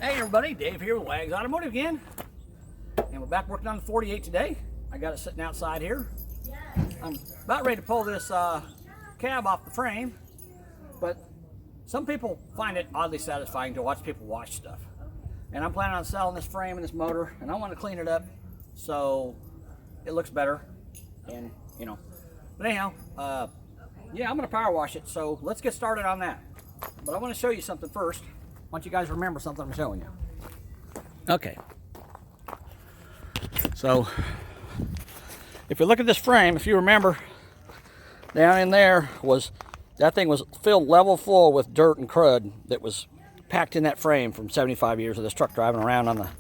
Hey everybody, Dave here with Wags Automotive again. And we're back working on the 48 today. I got it sitting outside here. I'm about ready to pull this cab off the frame, but some people find it oddly satisfying to watch people wash stuff. And I'm planning on selling this frame and this motor, and I want to clean it up so it looks better. And you know, but anyhow, yeah, I'm going to power wash it, so let's get started on that. But I want to show you something first. I want you guys to remember something I'm showing you. Okay. So, if you look at this frame, if you remember, down in there that thing was filled level full with dirt and crud that was packed in that frame from 75 years of this truck driving around on the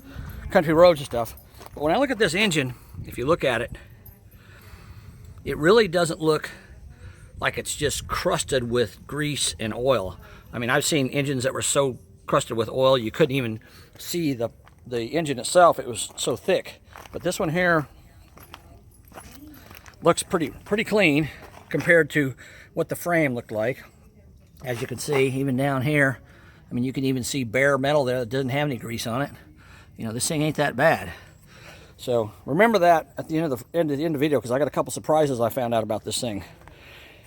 country roads and stuff. But when I look at this engine, if you look at it, it really doesn't look like it's just crusted with grease and oil. I mean, I've seen engines that were so crusted with oil you couldn't even see the engine itself. It was so thick. But this one here looks pretty clean compared to what the frame looked like. As you can see, even down here, I mean, you can even see bare metal there that doesn't have any grease on it. You know, this thing ain't that bad. So remember that at the end of the video, because I got a couple surprises I found out about this thing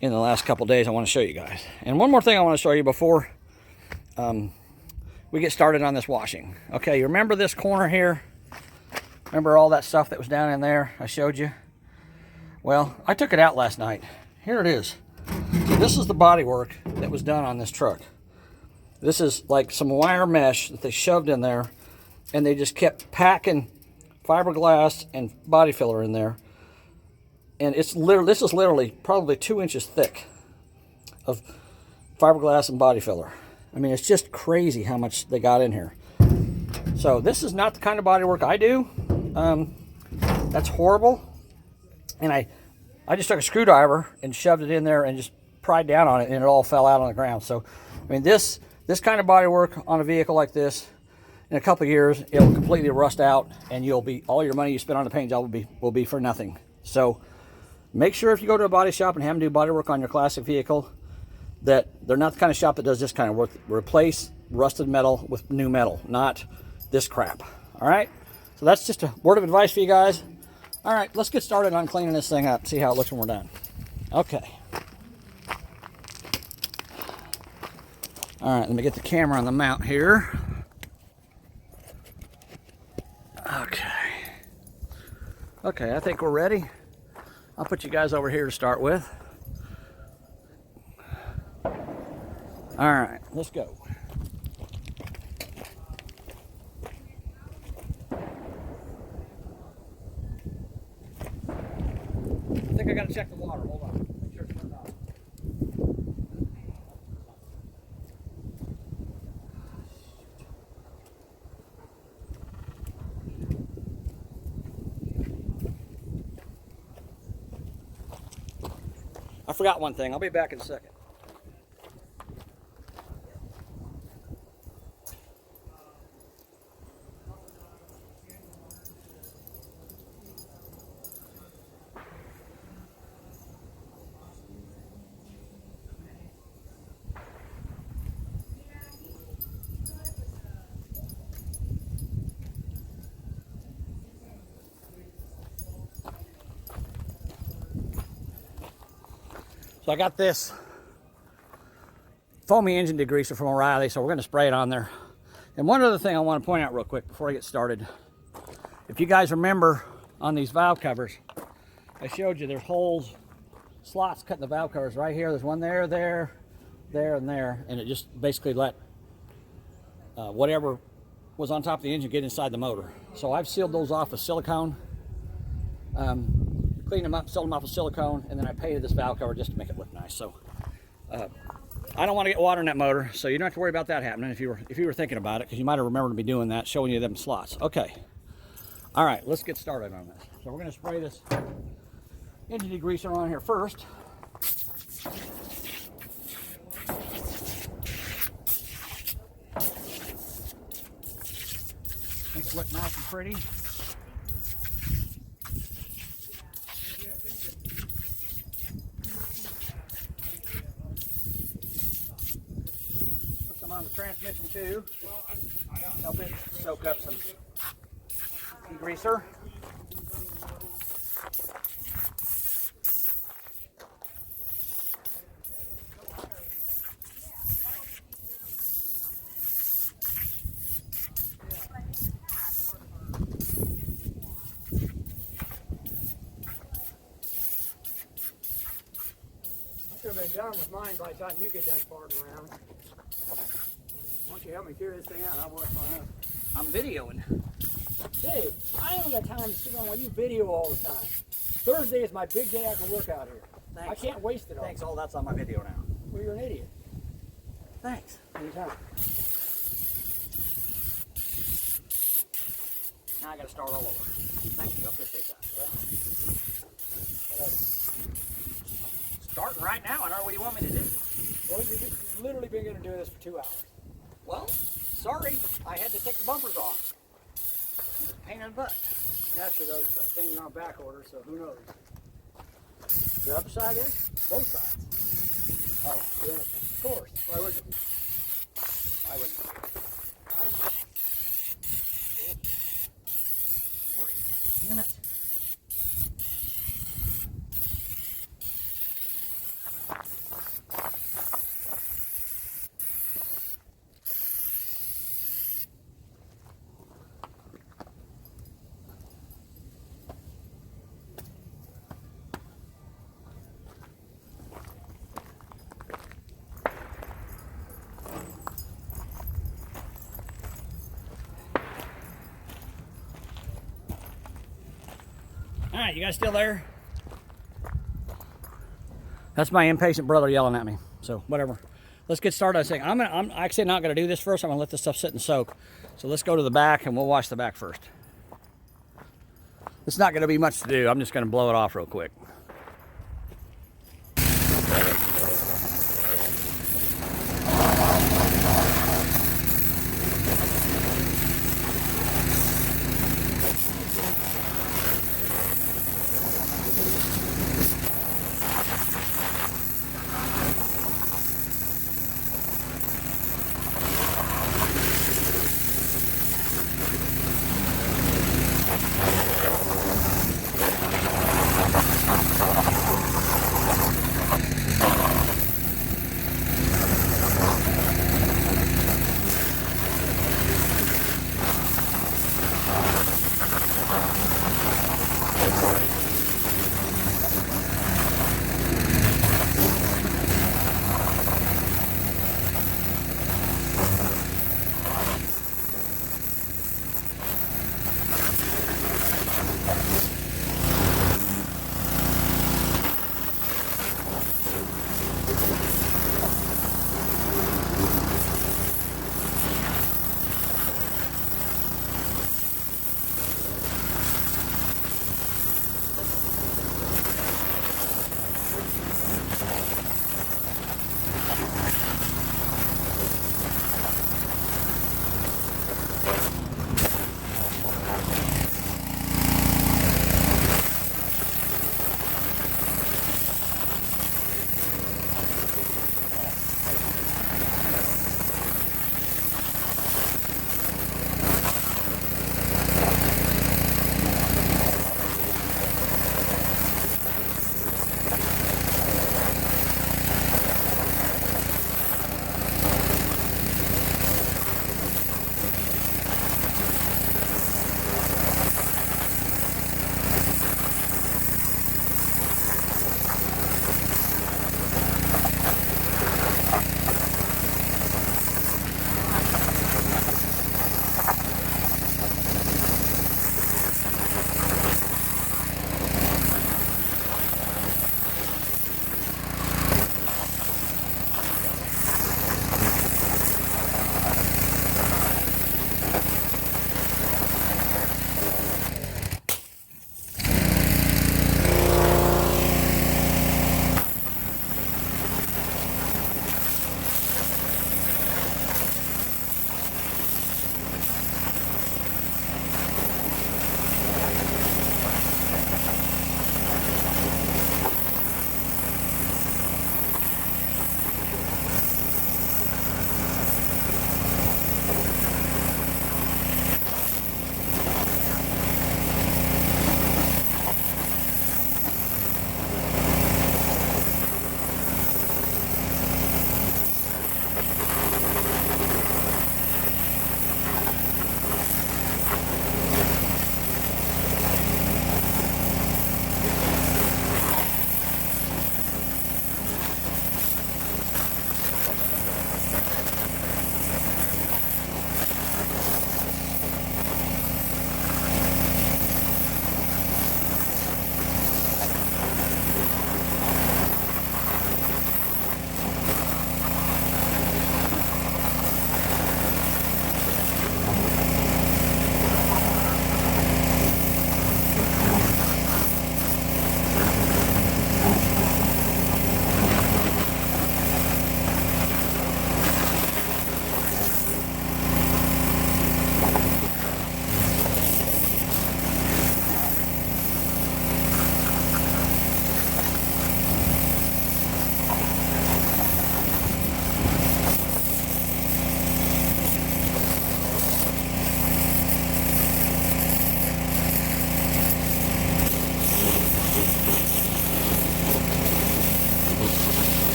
in the last couple days I want to show you guys. And one more thing I want to show you before we get started on this washing. Okay, you remember this corner here? Remember all that stuff that was down in there I showed you? Well, I took it out last night. Here it is. So this is the body work that was done on this truck. This is like some wire mesh that they shoved in there, and they just kept packing fiberglass and body filler in there. And this is literally probably 2 inches thick of fiberglass and body filler. I mean, it's just crazy how much they got in here. So this is not the kind of body work I do. That's horrible. And I just took a screwdriver and shoved it in there and just pried down on it, and it all fell out on the ground. So, I mean, this kind of body work on a vehicle like this, in a couple of years, it'll completely rust out, and all your money you spend on the paint job will be for nothing. So, make sure if you go to a body shop and have them do body work on your classic vehicle, that they're not the kind of shop that does this kind of work. Replace rusted metal with new metal, not this crap. All right? So that's just a word of advice for you guys. All right, let's get started on cleaning this thing up, see how it looks when we're done. Okay. All right, let me get the camera on the mount here. Okay, I think we're ready. I'll put you guys over here to start with. All right, let's go. I think I gotta check the water. Hold on. Make sure it's turned off. I forgot one thing. I'll be back in a second. So I got this foamy engine degreaser from O'Reilly, so we're going to spray it on there. And one other thing I want to point out real quick before I get started. If you guys remember on these valve covers, I showed you there's holes, slots cut in the valve covers right here. There's one there, there, and there. And it just basically let whatever was on top of the engine get inside the motor. So I've sealed those off with silicone. Cleaned them up, sealed them off with silicone, and then I painted this valve cover just to make it look nice. So I don't want to get water in that motor, so you don't have to worry about that happening if you were thinking about it, because you might have remembered me doing that, showing you them slots. Okay. All right, let's get started on this. So we're going to spray this engine degreaser on here first. Make it look nice and pretty. on the transmission too. Help it soak up some degreaser. Should have been done with mine by the time you get done farting around. Why don't you help me clear this thing out? I'll work on it. I'm videoing. Dave, I ain't got time to sit on while you video all the time. Thursday is my big day I can work out here. Thanks. I can't waste it all. Thanks, all that's on my video now. Well, you're an idiot. Thanks. Anytime. Now I gotta start all over. Thank you, I appreciate that. Starting right now, I know what you want me to do. Well, you've literally been going to do this for 2 hours. Well, sorry, I had to take the bumpers off. It's a pain in the butt. That's for those things on back order, so who knows? The other side is? Both sides. Oh, Yeah, of course. Why wouldn't it? I wouldn't. Damn it. All right, you guys still there? That's my impatient brother yelling at me. So whatever. Let's get started. I was saying I'm actually not gonna do this first. I'm gonna let this stuff sit and soak. So let's go to the back and we'll wash the back first. It's not gonna be much to do. I'm just gonna blow it off real quick.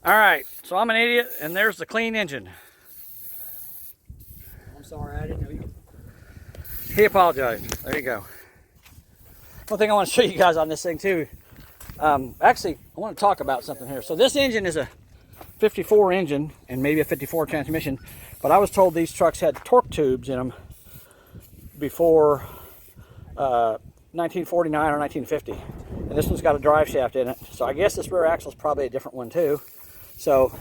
All right, so I'm an idiot, and there's the clean engine. I'm sorry, I didn't know you. He apologized. There you go. One thing I want to show you guys on this thing too. Actually, I want to talk about something here. So this engine is a 54 engine and maybe a 54 transmission, but I was told these trucks had torque tubes in them before 1949 or 1950. And this one's got a drive shaft in it. So I guess this rear axle is probably a different one too. So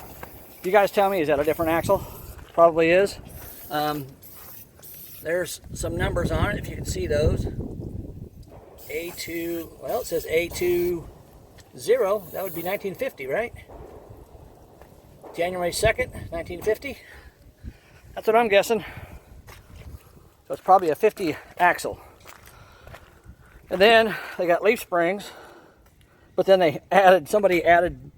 you guys tell me, is that a different axle? Probably is. There's some numbers on it, if you can see those. A2, well, it says A20, that would be 1950, right? January 2nd, 1950. That's what I'm guessing. So it's probably a 50 axle. And then they got leaf springs, but then they added, somebody added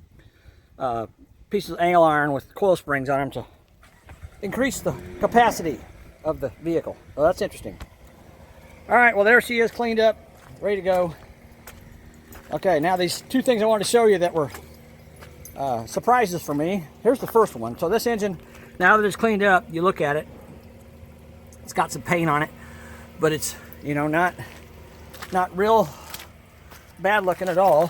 pieces of angle iron with coil springs on them to increase the capacity of the vehicle. Well, that's interesting. All right, well, there she is, cleaned up, ready to go. Okay, now these two things I wanted to show you that were surprises for me. Here's the first one. So this engine, now that it's cleaned up, you look at it, it's got some paint on it, but it's, you know, not real bad looking at all.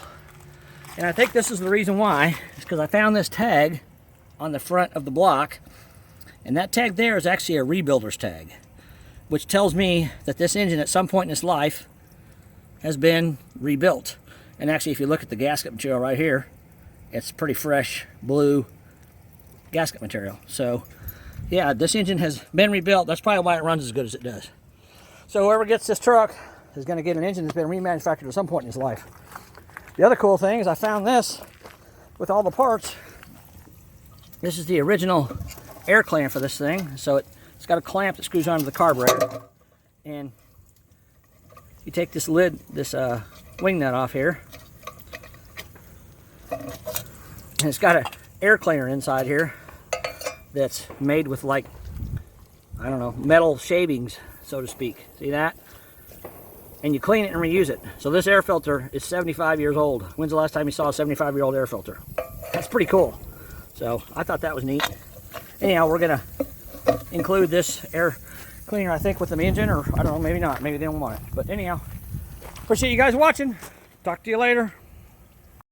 And I think this is the reason why. It's because I found this tag on the front of the block, and that tag there is actually a rebuilder's tag, which tells me that this engine at some point in its life has been rebuilt. And actually, if you look at the gasket material right here, it's pretty fresh blue gasket material. So yeah, this engine has been rebuilt. That's probably why it runs as good as it does. So whoever gets this truck is going to get an engine that's been remanufactured at some point in its life. The other cool thing is I found this with all the parts. This is the original air clamp for this thing. So it's got a clamp that screws onto the carburetor. And you take this lid, this wing nut off here. And it's got an air cleaner inside here that's made with, like, I don't know, metal shavings, so to speak. See that? And you clean it and reuse it. So this air filter is 75 years old. When's the last time you saw a 75-year-old air filter? That's pretty cool. So I thought that was neat. Anyhow, we're gonna include this air cleaner, I think, with the engine, or I don't know, maybe not. Maybe they don't want it. But anyhow, appreciate you guys watching. Talk to you later.